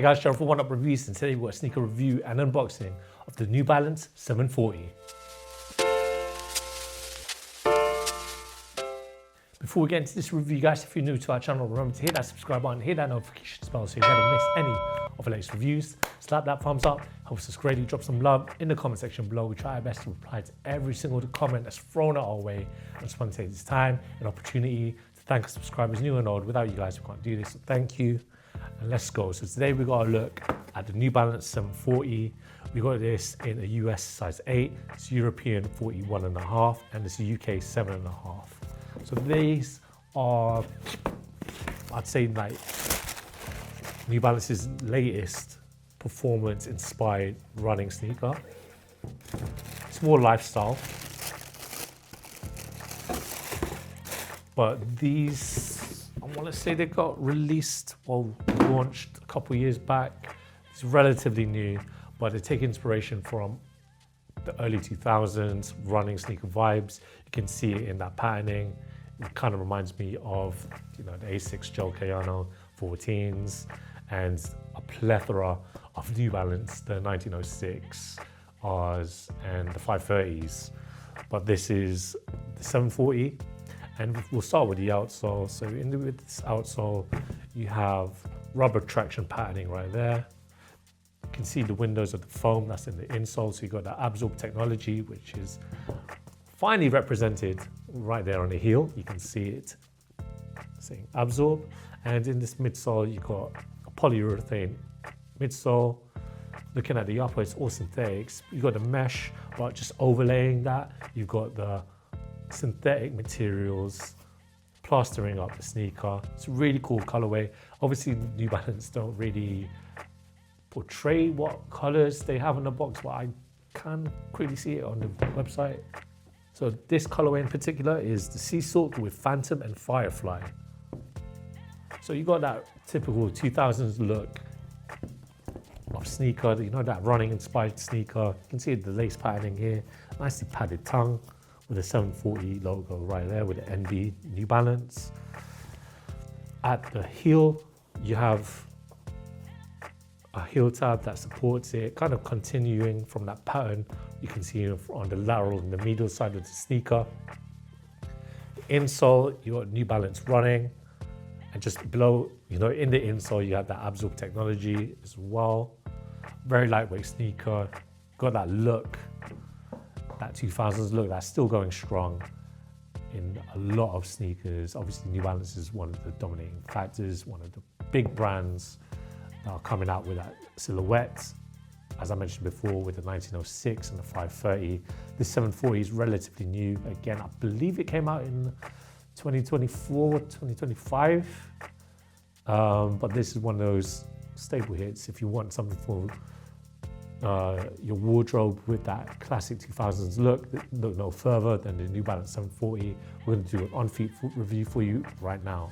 guys, Gerald from Oneupreviewz, and today we've got a sneaker review and unboxing of the New Balance 740. Before we get into this review, guys, if you're new to our channel, remember to hit that subscribe button, hit that notification bell so you never miss any of the latest reviews. Slap that thumbs up, helps us greatly. Drop some love in the comment section below. We try our best to reply to every single comment that's thrown our way. I just want to take this time and opportunity to thank our subscribers, new and old. Without you guys, we can't do this, so thank you. And let's go. So today we got a look at the New Balance 740. We got this in a US size 8, it's European 41.5, and it's a UK 7.5. So these are, I'd say, like New Balance's latest performance-inspired running sneaker. It's more lifestyle, but these, I want to say they got released or launched a couple years back. It's relatively new, but they take inspiration from the early 2000s running sneaker vibes. You can see it in that patterning. It kind of reminds me of, the Asics Gel Kayano 14s and a plethora of New Balance, the 1906 Rs and the 530s. But this is the 740, and we'll start with the outsole. So with this outsole, you have rubber traction patterning right there. You can see the windows of the foam that's in the insole. So you've got the absorb technology, which is finely represented right there on the heel. You can see it saying absorb. And in this midsole, you've got a polyurethane midsole. Looking at the upper, it's all synthetics. You've got the mesh, but just overlaying that, you've got the synthetic materials plastering up the sneaker. It's a really cool colorway. Obviously, New Balance don't really portray what colors they have in the box, but I can quickly see it on the website. So this colorway in particular is the Sea Salt with Phantom and Firefly. So you got that typical 2000s look of sneaker, that running inspired sneaker. You can see the lace patterning here, nicely padded tongue with a 740 logo right there with the NB New Balance. At the heel, you have a heel tab that supports it, kind of continuing from that pattern you can see on the lateral and the medial side of the sneaker. The insole, you got New Balance running, and just below, in the insole, you have that absorb technology as well. Very lightweight sneaker, got that look, that 2000s look that's still going strong in a lot of sneakers. Obviously, New Balance is one of the dominating factors, one of the big brands that are coming out with that silhouette. As I mentioned before, with the 1906 and the 530. This 740 is relatively new. Again, I believe it came out in 2024, 2025. But this is one of those staple hits. If you want something for your wardrobe with that classic 2000s look no further than the New Balance 740. We're going to do an on-feet review for you right now.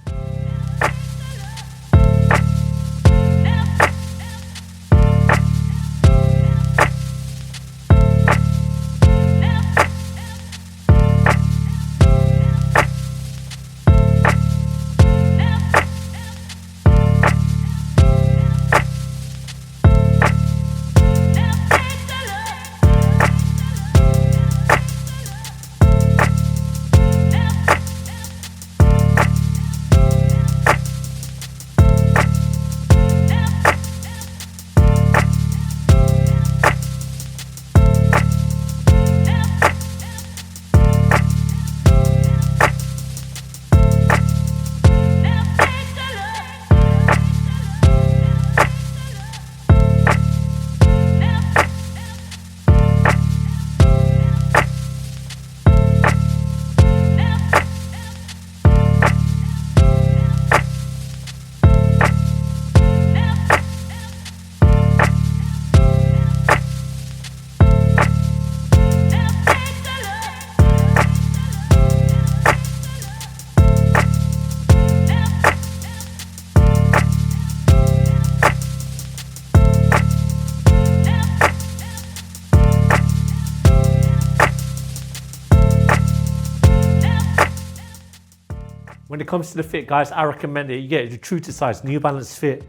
When it comes to the fit, guys, I recommend it. You get the true to size New Balance fit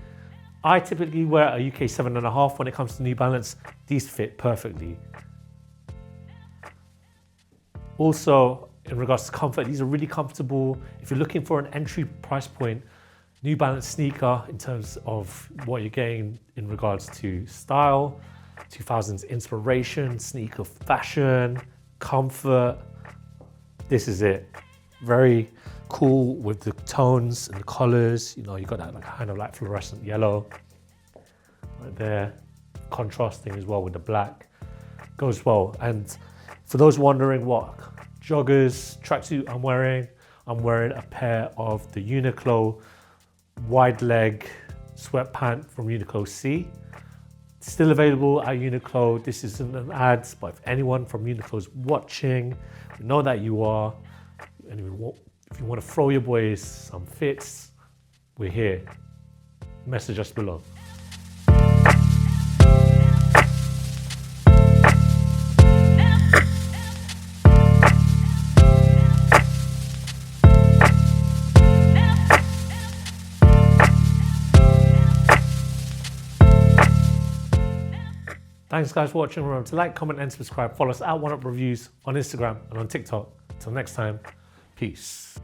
I typically wear a UK 7.5 when it comes to New Balance. These fit perfectly. Also, in regards to comfort, these are really comfortable. If you're looking for an entry price point New Balance sneaker in terms of what you're getting in regards to style, 2000s inspiration, sneaker fashion, comfort, this is it. Very cool with the tones and the colors. You know, you got that like kind of like fluorescent yellow right there, contrasting as well with the black. Goes well. And for those wondering what joggers, tracksuit I'm wearing a pair of the Uniqlo wide leg sweatpant from Uniqlo C. Still available at Uniqlo. This isn't an ad, but if anyone from Uniqlo is watching, we know that you are. And if you want to throw your boys some fits, we're here. Message us below. Thanks guys for watching. Remember to like, comment and subscribe. Follow us at Oneupreviewz on Instagram and on TikTok. Until next time, peace.